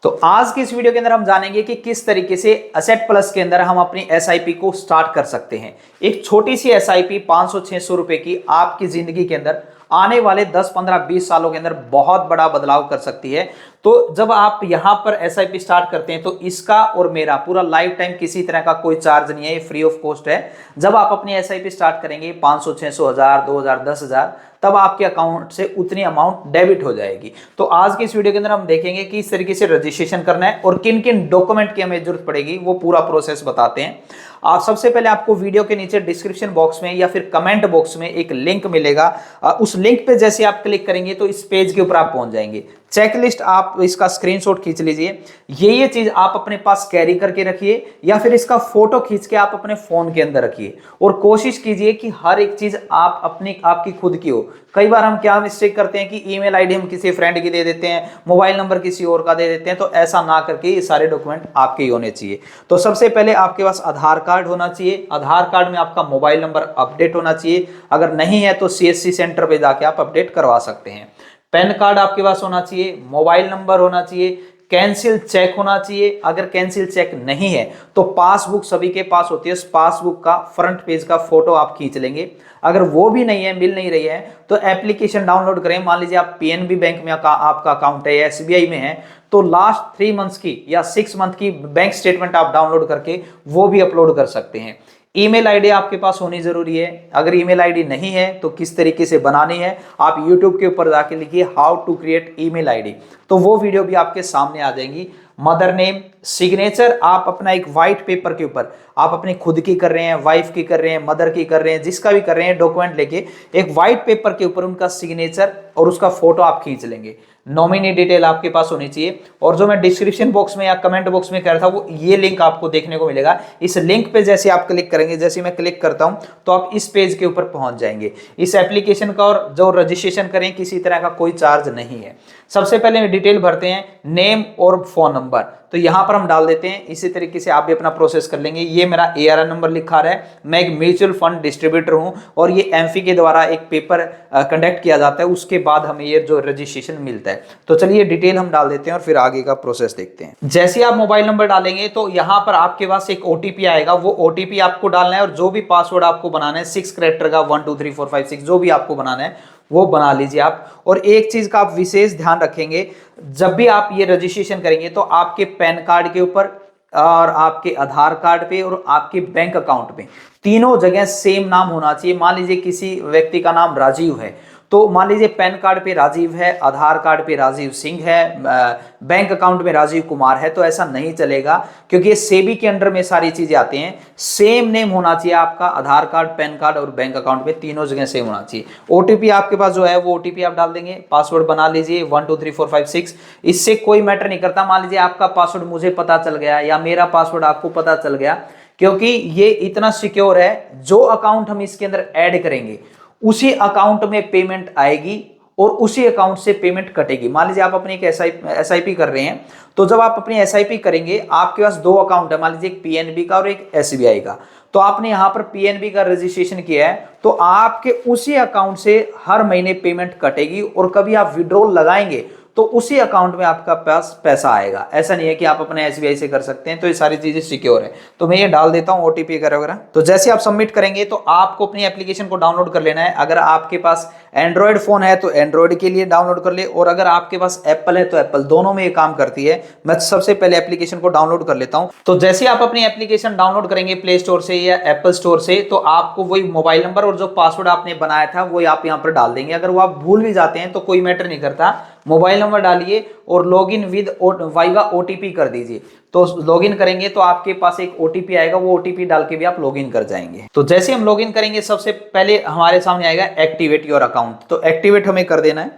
तो आज की इस वीडियो के अंदर हम जानेंगे कि किस तरीके से एसेट प्लस के अंदर हम अपनी एसआईपी को स्टार्ट कर सकते हैं। एक छोटी सी एसआईपी 500-600 रुपए की आपकी जिंदगी के अंदर आने वाले 10, 15, 20 सालों के अंदर बहुत बड़ा बदलाव कर सकती है। तो जब आप यहां पर एसआईपी स्टार्ट करते हैं तो इसका और मेरा पूरा लाइफ टाइम किसी तरह का कोई चार्ज नहीं है, ये फ्री ऑफ कॉस्ट है। जब आप अपनी एसआईपी स्टार्ट करेंगे 500, 600, 1000, 2000, 10,000, तब आपके अकाउंट से उतनी अमाउंट डेबिट हो जाएगी। तो आज की इस वीडियो के अंदर हम देखेंगे कि इस तरीके से रजिस्ट्रेशन करना है और किन किन डॉक्यूमेंट की हमें जरूरत पड़ेगी, वो पूरा प्रोसेस बताते हैं। आप सबसे पहले आपको वीडियो के नीचे डिस्क्रिप्शन बॉक्स में या फिर कमेंट बॉक्स में एक लिंक मिलेगा। उस लिंक पे जैसे आप क्लिक करेंगे तो इस पेज के ऊपर आप पहुंच जाएंगे। चेकलिस्ट आप इसका स्क्रीनशॉट खींच लीजिए। ये चीज आप अपने पास कैरी करके रखिए या फिर इसका फोटो खींच के आप अपने फोन के अंदर रखिए और कोशिश कीजिए कि हर एक चीज आप अपनी आपकी खुद की हो। कई बार हम क्या मिस्टेक करते हैं कि ईमेल आईडी हम किसी फ्रेंड की दे देते हैं, मोबाइल नंबर किसी और का दे देते हैं। तो ऐसा ना करके ये सारे डॉक्यूमेंट आपके ही होने चाहिए। तो सबसे पहले आपके पास आधार कार्ड होना चाहिए। आधार कार्ड में आपका मोबाइल नंबर अपडेट होना चाहिए। अगर नहीं है तो सीएससी सेंटर पे जाके आप अपडेट करवा सकते हैं। पैन कार्ड आपके पास होना चाहिए, मोबाइल नंबर होना चाहिए, कैंसिल चेक होना चाहिए। अगर कैंसिल चेक नहीं है तो पासबुक सभी के पास होती है, उस पासबुक का फ्रंट पेज का फोटो आप खींच लेंगे। अगर वो भी नहीं है, मिल नहीं रही है, तो एप्लीकेशन डाउनलोड करें। मान लीजिए आप पीएनबी बैंक में आपका अकाउंट है या एसबीआई में है, तो लास्ट 3 मंथ्स की या 6 मंथ की बैंक स्टेटमेंट आप डाउनलोड करके वो भी अपलोड कर सकते हैं। ईमेल आईडी आपके पास होनी जरूरी है। अगर ईमेल आईडी नहीं है तो किस तरीके से बनानी है, आप यूट्यूब के ऊपर जाके लिखिए how to create email ID, तो वो वीडियो भी आपके सामने आ जाएंगी। मदर नेम, सिग्नेचर आप अपना एक व्हाइट पेपर के ऊपर, आप अपनी खुद की कर रहे हैं, वाइफ की कर रहे हैं, मदर की कर रहे हैं, जिसका भी कर रहे हैं, डॉक्यूमेंट लेके एक व्हाइट पेपर के ऊपर उनका सिग्नेचर और उसका फोटो आप खींच लेंगे। नॉमिनी डिटेल आपके पास होनी चाहिए। और जो मैं डिस्क्रिप्शन बॉक्स में या कमेंट बॉक्स में कह रहा था, वो ये लिंक आपको देखने को मिलेगा। इस लिंक पे जैसे आप क्लिक करेंगे, जैसे मैं क्लिक करता हूं तो आप इस पेज के ऊपर पहुंच जाएंगे। इस एप्लीकेशन का और जो रजिस्ट्रेशन करें किसी तरह का कोई चार्ज नहीं है। सबसे पहले डिटेल भरते हैं, नेम और फोन नंबर, तो यहां पर हम डाल देते हैं। इसी तरीके से आप भी अपना प्रोसेस कर लेंगे। ये मेरा एआरएन नंबर लिखा रहा है, मैं एक म्यूचुअल फंड डिस्ट्रीब्यूटर हूं और ये एमफी के द्वारा एक पेपर कंडक्ट किया जाता है, उसके बाद हमें ये जो रजिस्ट्रेशन मिलता है। तो चलिए डिटेल हम डाल देते हैं और फिर आगे का प्रोसेस देखते हैं। जैसे आप मोबाइल नंबर डालेंगे तो यहां पर आपके पास एक ओटीपी आएगा, वो ओटीपी आपको डालना है और जो भी पासवर्ड आपको बनाना है 6 कैरेक्टर का, 1 2 3 4 5 6 जो भी आपको बनाना है वो बना लीजिए आप। और एक चीज का आप विशेष ध्यान रखेंगे, जब भी आप ये रजिस्ट्रेशन करेंगे तो आपके पैन कार्ड के ऊपर और आपके आधार कार्ड पे और आपके बैंक अकाउंट पे तीनों जगह सेम नाम होना चाहिए। मान लीजिए किसी व्यक्ति का नाम राजीव है, तो मान लीजिए पैन कार्ड पे राजीव है, आधार कार्ड पे राजीव सिंह है, बैंक अकाउंट में राजीव कुमार है, तो ऐसा नहीं चलेगा क्योंकि ये सेबी के अंडर में सारी चीजें आती हैं। सेम नेम होना चाहिए आपका, आधार कार्ड, पैन कार्ड और बैंक अकाउंट में तीनों जगह सेम होना चाहिए। ओटीपी आपके पास जो है वो ओटीपी आप डाल देंगे, पासवर्ड बना लीजिए 1 2 3 4 5 6। इससे कोई मैटर नहीं करता, मान लीजिए आपका पासवर्ड मुझे पता चल गया या मेरा पासवर्ड आपको पता चल गया, क्योंकि ये इतना सिक्योर है। जो अकाउंट हम इसके अंदर ऐड करेंगे उसी अकाउंट में पेमेंट आएगी और उसी अकाउंट से पेमेंट कटेगी। मान लीजिए आप अपनी एक एसआईपी कर रहे हैं, तो जब आप अपनी एसआईपी करेंगे आपके पास 2 अकाउंट है, मान लीजिए एक पीएनबी का और एक एसबीआई का। तो आपने यहां पर पीएनबी का रजिस्ट्रेशन किया है तो आपके उसी अकाउंट से हर महीने पेमेंट कटेगी और कभी आप विड्रॉल लगाएंगे तो उसी अकाउंट में आपका पास पैसा आएगा। ऐसा नहीं है कि आप अपने एसबीआई से कर सकते हैं। तो ये सारी चीजें सिक्योर है। तो मैं ये डाल देता हूं ओटीपी वगैरह। तो जैसे आप सबमिट करेंगे तो आपको अपनी एप्लीकेशन को डाउनलोड कर लेना है। अगर आपके पास एंड्रॉयड फोन है तो एंड्रॉयड के लिए डाउनलोड कर ले, और अगर आपके पास एप्पल है तो एप्पल, दोनों में ये काम करती है। मैं सबसे पहले एप्लीकेशन को डाउनलोड कर लेता हूं। तो जैसे आप अपनी एप्लीकेशन डाउनलोड करेंगे प्ले स्टोर से या एप्पल स्टोर से, तो आपको वही मोबाइल नंबर और जो पासवर्ड आपने बनाया था वो आप यहाँ पर डाल देंगे। अगर वो आप भूल भी जाते हैं तो कोई मैटर नहीं करता, मोबाइल नंबर डालिए और लॉगिन विद वाइवा ओटीपी कर दीजिए। तो लॉगिन करेंगे तो आपके पास एक ओटीपी आएगा, वो ओटीपी डाल के भी आप लॉगिन कर जाएंगे। तो जैसे हम लॉगिन करेंगे सबसे पहले हमारे सामने आएगा एक्टिवेट योर अकाउंट, तो एक्टिवेट हमें कर देना है।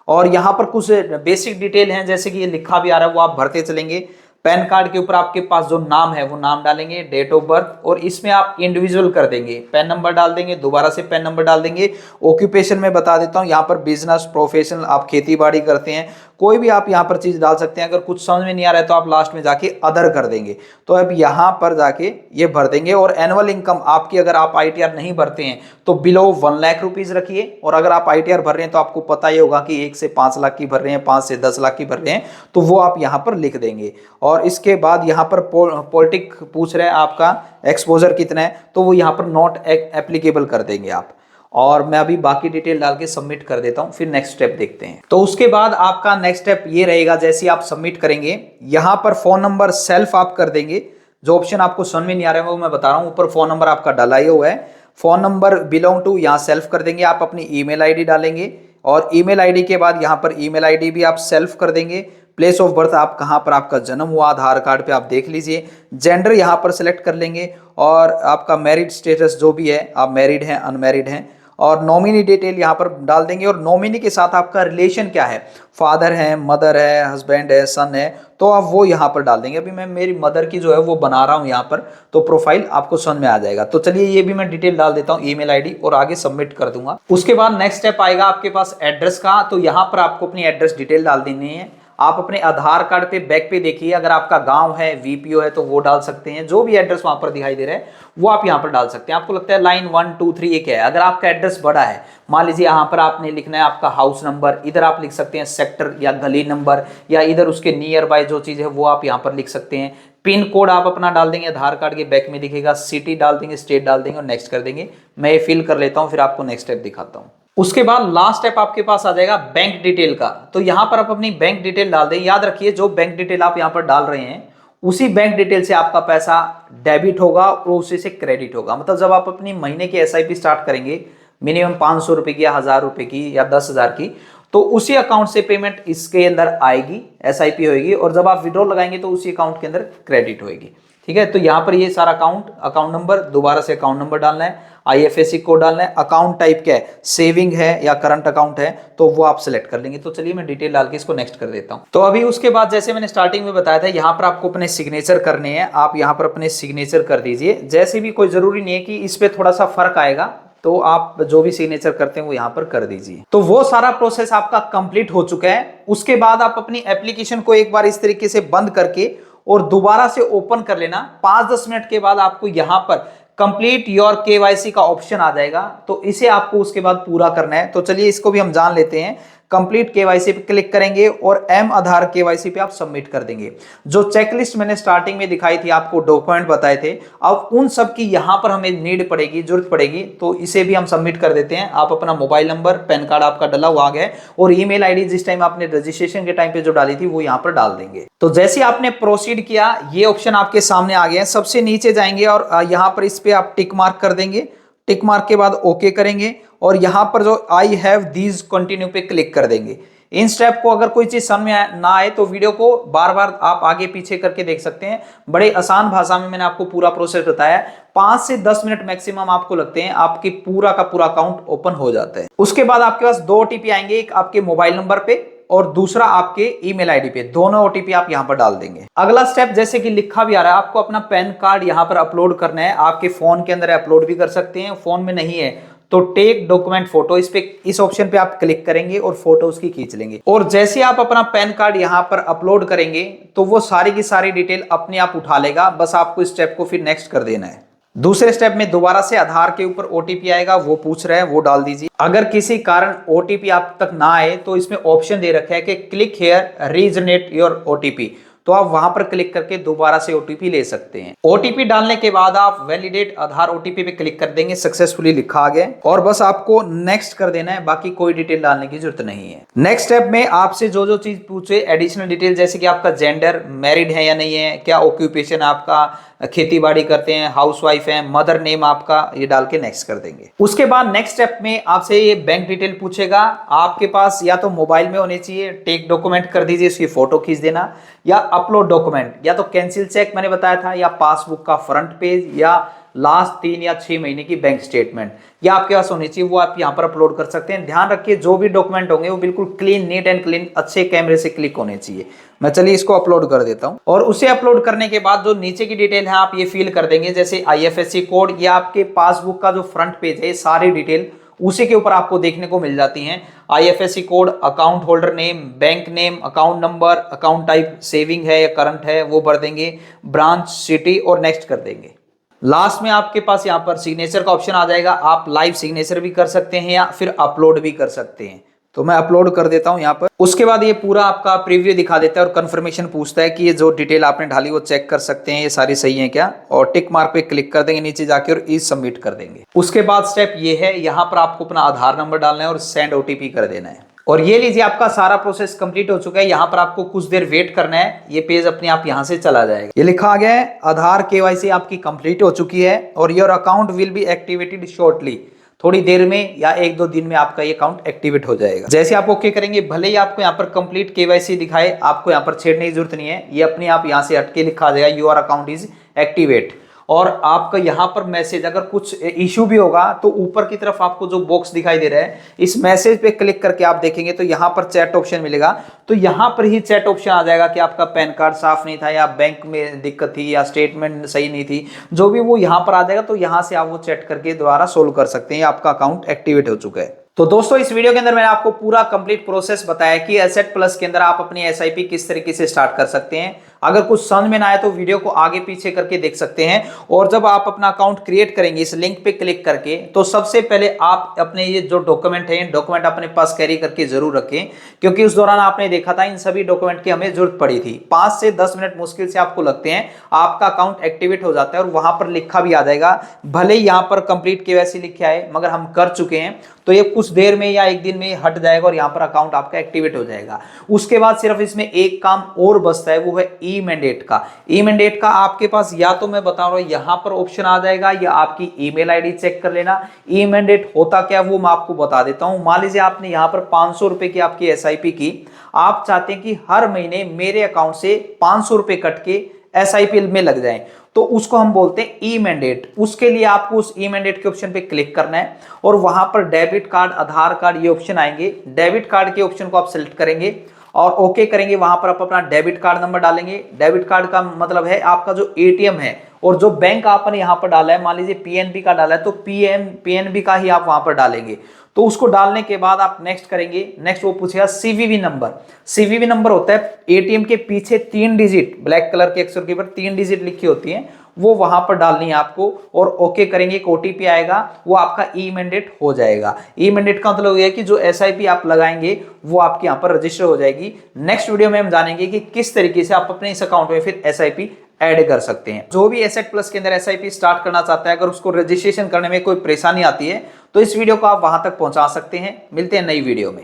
और यहां पर कुछ बेसिक डिटेल हैं, जैसे कि ये लिखा भी आ रहा है वो आप भरते चलेंगे। पैन कार्ड के ऊपर आपके पास जो नाम है वो नाम डालेंगे, डेट ऑफ बर्थ, और इसमें आप इंडिविजुअल कर देंगे, पैन नंबर डाल देंगे, दोबारा से पैन नंबर डाल देंगे। ऑक्यूपेशन में बता देता हूं, यहाँ पर बिजनेस, प्रोफेशनल, आप खेती बाड़ी करते हैं, कोई भी आप यहाँ पर चीज डाल सकते हैं। अगर कुछ समझ में नहीं आ रहा है तो आप लास्ट में जाके अदर कर देंगे। तो अब यहाँ पर जाके ये भर देंगे। और एनुअल इनकम आपकी, अगर आप ITR नहीं भरते हैं तो बिलो 1 लाख रुपीज रखिए। और अगर आप ITR भर रहे हैं तो आपको पता ही होगा कि 1 से 5 लाख की भर रहे हैं, 5 से 10 लाख की भर रहे हैं, तो वो आप यहाँ पर लिख देंगे। और इसके बाद यहाँ पर पॉलिटिक पूछ रहे हैं आपका एक्सपोजर कितना है, तो वो यहाँ पर नॉट एप्लीकेबल कर देंगे आप। और मैं अभी बाकी डिटेल डाल के सबमिट कर देता हूं, फिर नेक्स्ट स्टेप देखते हैं। तो उसके बाद आपका नेक्स्ट स्टेप ये रहेगा, जैसे आप सबमिट करेंगे यहां पर फोन नंबर सेल्फ आप कर देंगे। जो ऑप्शन आपको समझ में नहीं आ रहा है वो मैं बता रहा हूं, ऊपर फोन नंबर आपका डाला ही हुआ है। फोन नंबर बिलोंग टू यहाँ सेल्फ कर देंगे, आप अपनी ईमेल आईडी डालेंगे। और ईमेल आईडी के बाद यहाँ पर ईमेल आईडी भी आप सेल्फ कर देंगे। प्लेस ऑफ बर्थ आप कहाँ पर आपका जन्म हुआ आधार कार्ड पे आप देख लीजिए। जेंडर यहाँ पर सिलेक्ट कर लेंगे। और आपका मैरिड स्टेटस जो भी है, आप मैरिड हैं अनमैरिड हैं। और नॉमिनी डिटेल यहाँ पर डाल देंगे। और नॉमिनी के साथ आपका रिलेशन क्या है, फादर है, मदर है, हस्बैंड है, सन है, तो आप वो यहाँ पर डाल देंगे। अभी मैं मेरी मदर की जो है वो बना रहा हूँ यहाँ पर, तो प्रोफाइल आपको समझ में आ जाएगा। तो चलिए ये भी मैं डिटेल डाल देता हूँ, ईमेल आईडी, और आगे सबमिट कर दूंगा। उसके बाद नेक्स्ट स्टेप आएगा आपके पास एड्रेस का। तो यहाँ पर आपको अपनी एड्रेस डिटेल डाल देनी है। आप अपने आधार कार्ड पे बैक पे देखिए, अगर आपका गांव है, VPO है, तो वो डाल सकते हैं। जो भी एड्रेस वहां पर दिखाई दे रहा है वो आप यहां पर डाल सकते हैं। आपको लगता है लाइन 1 2 3 एक है। अगर आपका एड्रेस बड़ा है, मान लीजिए यहाँ पर आपने लिखना है आपका हाउस नंबर, इधर आप लिख सकते हैं सेक्टर या गली नंबर, या इधर उसके नियर बाय जो चीज है वो आप यहाँ पर लिख सकते हैं। पिन कोड आप अपना डाल देंगे, आधार कार्ड के बैक में दिखेगा, सिटी डाल देंगे, स्टेट डाल देंगे और नेक्स्ट कर देंगे। मैं ये फिल कर लेता हूँ, फिर आपको नेक्स्ट स्टेप दिखाता हूँ। उसके बाद लास्ट स्टेप आपके पास आ जाएगा बैंक डिटेल का। तो यहां पर आप अपनी बैंक डिटेल डाल दें। याद रखिए जो बैंक डिटेल आप यहां पर डाल रहे हैं उसी बैंक डिटेल से आपका पैसा डेबिट होगा और उसी से क्रेडिट होगा। मतलब जब आप अपनी महीने की SIP स्टार्ट करेंगे, मिनिमम 500 रुपए की या 1000 रुपए की या 10,000 की, तो उसी अकाउंट से पेमेंट इसके अंदर आएगी, SIP होगी। और जब आप विड्रॉल लगाएंगे तो उसी अकाउंट के अंदर क्रेडिट होगी। ठीक है, तो यहाँ पर ये सारा अकाउंट नंबर, दोबारा से अकाउंट नंबर डालना है, IFSC कोड डालना है, अकाउंट टाइप क्या है, सेविंग है या करंट अकाउंट है, तो वो आप सिलेक्ट कर लेंगे। तो चलिए मैं डिटेल डाल के इसको नेक्स्ट कर देता हूं। तो अभी उसके बाद जैसे मैंने स्टार्टिंग में बताया था, यहाँ पर आपको अपने सिग्नेचर करने हैं। आप यहाँ पर अपने सिग्नेचर कर दीजिए। जैसे भी कोई जरूरी नहीं है कि इस पे थोड़ा सा फर्क आएगा, तो आप जो भी सिग्नेचर करते हैं वो यहाँ पर कर दीजिए। तो वो सारा प्रोसेस आपका कंप्लीट हो चुका है। उसके बाद आप अपनी एप्लीकेशन को एक बार इस तरीके से बंद करके और दोबारा से ओपन कर लेना। 5-10 मिनट के बाद आपको यहां पर कंप्लीट योर KYC का ऑप्शन आ जाएगा, तो इसे आपको उसके बाद पूरा करना है। तो चलिए इसको भी हम जान लेते हैं। कंप्लीट KYC पे क्लिक करेंगे और M आधार KYC पे आप सबमिट कर देंगे। जो चेकलिस्ट मैंने स्टार्टिंग में दिखाई थी, आपको डॉक्यूमेंट बताए थे, अब उन सब की यहां पर हमें नीड पड़ेगी, जरूरत पड़ेगी। तो इसे भी हम सबमिट कर देते हैं। आप अपना मोबाइल नंबर, पैन कार्ड आपका डला हुआ आ गया है, और ईमेल आईडी जिस टाइम आपने रजिस्ट्रेशन के टाइम पे जो डाली थी वो यहाँ पर डाल देंगे। तो जैसे आपने प्रोसीड किया, ये ऑप्शन आपके सामने आ गए हैं। सबसे नीचे जाएंगे और यहाँ पर इस पे आप टिक मार्क कर देंगे। टिक मार्क के बाद ओके करेंगे और यहां पर जो आई हैव दीज कंटिन्यू पे क्लिक कर देंगे। इन स्टेप को अगर कोई चीज समझ में ना आए तो वीडियो को बार बार आप आगे पीछे करके देख सकते हैं। बड़े आसान भाषा में मैंने आपको पूरा प्रोसेस बताया है। 5 से 10 मिनट मैक्सिमम आपको लगते हैं, आपकी पूरा का पूरा अकाउंट ओपन हो जाता है। उसके बाद आपके पास 2 OTP आएंगे, एक आपके मोबाइल नंबर पे और दूसरा आपके ईमेल आईडी पे। दोनों OTP आप यहां पर डाल देंगे। अगला स्टेप जैसे कि लिखा भी आ रहा है, आपको अपना पैन कार्ड यहां पर अपलोड करना है। आपके फोन के अंदर अपलोड भी कर सकते हैं, फोन में नहीं है तो टेक डॉक्यूमेंट फोटो, इस ऑप्शन पे आप क्लिक करेंगे और फोटो उसकी खींच लेंगे। और जैसे आप अपना पैन कार्ड यहां पर अपलोड करेंगे तो वो सारी की सारी डिटेल अपने आप उठा लेगा। बस आपको इस स्टेप को फिर नेक्स्ट कर देना है। दूसरे स्टेप में दोबारा से आधार के ऊपर OTP आएगा, वो पूछ रहा है, वो डाल दीजिए। अगर किसी कारण OTP आप तक ना आए तो इसमें ऑप्शन दे रखा है कि click here regenerate your OTP, तो आप वहां पर क्लिक करके दोबारा से OTP ले सकते हैं। OTP डालने के बाद आप वैलिडेट आधार OTP पे क्लिक कर देंगे। सक्सेसफुली लिखा आ गया और बस आपको नेक्स्ट कर देना है, बाकी कोई डिटेल डालने की जरूरत नहीं है। नेक्स्ट स्टेप में आपसे जो जो चीज पूछे एडिशनल डिटेल, जैसे कि आपका जेंडर, मैरिड है या नहीं है, क्या ऑक्यूपेशन आपका, खेती बाड़ी करते हैं, हाउसवाइफ है, मदर नेम आपका, ये डाल के नेक्स्ट कर देंगे। उसके बाद नेक्स्ट स्टेप में आपसे ये बैंक डिटेल पूछेगा। आपके पास या तो मोबाइल में होने चाहिए, टेक डॉक्यूमेंट कर दीजिए, उसकी फोटो खींच देना, या अपलोड डॉक्यूमेंट, या तो कैंसिल चेक मैंने बताया था, या पासबुक का फ्रंट पेज, या लास्ट 3 या 6 महीने की बैंक स्टेटमेंट, या आपके पास होनी चाहिए, वो आप यहाँ पर अपलोड कर सकते हैं। ध्यान रखिए जो भी डॉक्यूमेंट होंगे वो बिल्कुल क्लीन, नीट एंड क्लीन, अच्छे कैमरे से क्लिक होने चाहिए। मैं चलिए इसको अपलोड कर देता हूं। और उसे अपलोड करने के बाद जो नीचे की डिटेल है आप ये फिल कर देंगे, जैसे IFSC कोड या आपके पासबुक का जो फ्रंट पेज है, सारी डिटेल उसी के ऊपर आपको देखने को मिल जाती हैं। IFSC code, account holder name, bank name, account number, account type saving है या करंट है वो भर देंगे, ब्रांच, सिटी और नेक्स्ट कर देंगे। लास्ट में आपके पास यहाँ पर सिग्नेचर का ऑप्शन आ जाएगा। आप लाइव सिग्नेचर भी कर सकते हैं या फिर अपलोड भी कर सकते हैं। तो मैं अपलोड कर देता हूं यहाँ पर। उसके बाद ये पूरा आपका प्रीव्यू दिखा देता है और कंफर्मेशन पूछता है कि ये जो डिटेल आपने डाली वो चेक कर सकते हैं ये सारी सही है क्या, और टिक मार्क पे क्लिक कर देंगे नीचे जाके और ई सबमिट कर देंगे। उसके बाद स्टेप ये है, यहाँ पर आपको अपना आधार नंबर डालना है और सेंड OTP कर देना है। और ये लीजिए आपका सारा प्रोसेस कंप्लीट हो चुका है। यहाँ पर आपको कुछ देर वेट करना है, ये पेज अपने आप यहाँ से चला जाएगा। ये लिखा आ गया है आधार KYC आपकी कंप्लीट हो चुकी है और your account will be activated shortly. थोड़ी देर में या 1-2 दिन में आपका ये अकाउंट एक्टिवेट हो जाएगा। जैसे आप ओके करेंगे, भले ही आपको यहाँ पर कंप्लीट KYC दिखाए, आपको यहाँ पर छेड़ने की जरूरत नहीं है, ये अपने आप यहाँ से हटके लिखा आ जाएगा योर अकाउंट इज एक्टिवेट। और आपका यहाँ पर मैसेज अगर कुछ इश्यू भी होगा तो ऊपर की तरफ आपको जो बॉक्स दिखाई दे रहा है इस मैसेज पे क्लिक करके आप देखेंगे तो यहाँ पर चैट ऑप्शन मिलेगा। तो यहाँ पर ही चैट ऑप्शन आ जाएगा कि आपका पैन कार्ड साफ नहीं था या बैंक में दिक्कत थी या स्टेटमेंट सही नहीं थी, जो भी वो यहाँ पर आ जाएगा। तो यहाँ से आप वो चैट करके दोबारा सोल्व कर सकते हैं, आपका अकाउंट एक्टिवेट हो चुका है। तो दोस्तों इस वीडियो के अंदर मैंने आपको पूरा कंप्लीट प्रोसेस बताया कि एसेट प्लस के अंदर आप अपनी SIP किस तरीके से स्टार्ट कर सकते हैं। अगर कुछ समझ में ना आए तो वीडियो को आगे पीछे करके देख सकते हैं। और जब आप अपना अकाउंट क्रिएट करेंगे इस लिंक पे क्लिक करके, तो सबसे पहले आप अपने ये जो डॉक्यूमेंट है डॉक्यूमेंट अपने पास कैरी करके जरूर रखें, क्योंकि उस दौरान आपने देखा था इन सभी डॉक्यूमेंट की हमें जरूरत पड़ी थी। 5 से 10 मिनट मुश्किल से आपको लगते हैं, आपका अकाउंट एक्टिवेट हो जाता है और वहां पर लिखा भी आ जाएगा। भले ही यहाँ पर कंप्लीट KYC लिखा है मगर हम कर चुके हैं, तो ये कुछ देर में या 1 दिन में हट जाएगा और यहाँ पर अकाउंट आपका एक्टिवेट हो जाएगा। उसके बाद सिर्फ इसमें एक काम और बचता है, वो है ई मैंडेट का। ई मैंडेट का आपके पास या तो मैं बता रहा हूं यहाँ पर ऑप्शन आ जाएगा या आपकी ईमेल आईडी चेक कर लेना। ई मैंडेट होता क्या वो मैं आपको बता देता हूं। मान लीजिए आपने यहाँ पर 500 रुपए की आपकी SIP की, आप चाहते हैं कि हर महीने मेरे अकाउंट से 500 रुपए कट के SIP में लग जाए, तो उसको हम बोलते हैं ई मैंडेट। उसके लिए आपको उस ई मैंडेट के ऑप्शन पे क्लिक करना है और वहां पर डेबिट कार्ड, आधार कार्ड ये ऑप्शन आएंगे। डेबिट कार्ड के ऑप्शन को आप सिलेक्ट करेंगे और ओके करेंगे। वहां पर आप अपना डेबिट कार्ड नंबर डालेंगे। डेबिट कार्ड का मतलब है आपका जो ATM है, और जो बैंक आपने यहाँ पर डाला है, मान लीजिए PNB का डाला है तो PNB का ही आप वहां पर डालेंगे। तो उसको डालने के बाद आप नेक्स्ट करेंगे। नेक्स्ट वो पूछेगा CVV नंबर। CVV नंबर होता है ATM के पीछे 3 डिजिट, ब्लैक कलर के अक्षर के ऊपर 3 डिजिट लिखी होती हैं, वो वहां पर डालनी है आपको। और ओके करेंगे, एक OTP आएगा, वो आपका ई मैंडेट हो जाएगा। ई मैंडेट का मतलब ये है कि जो SIP आप लगाएंगे वो आपके यहाँ पर रजिस्टर हो जाएगी। नेक्स्ट वीडियो में हम जानेंगे कि किस तरीके से आप अपने इस अकाउंट में फिर SIP ऐड कर सकते हैं। जो भी एसेट प्लस के अंदर SIP स्टार्ट करना चाहता है, अगर उसको रजिस्ट्रेशन करने में कोई परेशानी आती है तो इस वीडियो को आप वहां तक पहुंचा सकते हैं। मिलते हैं नई वीडियो में।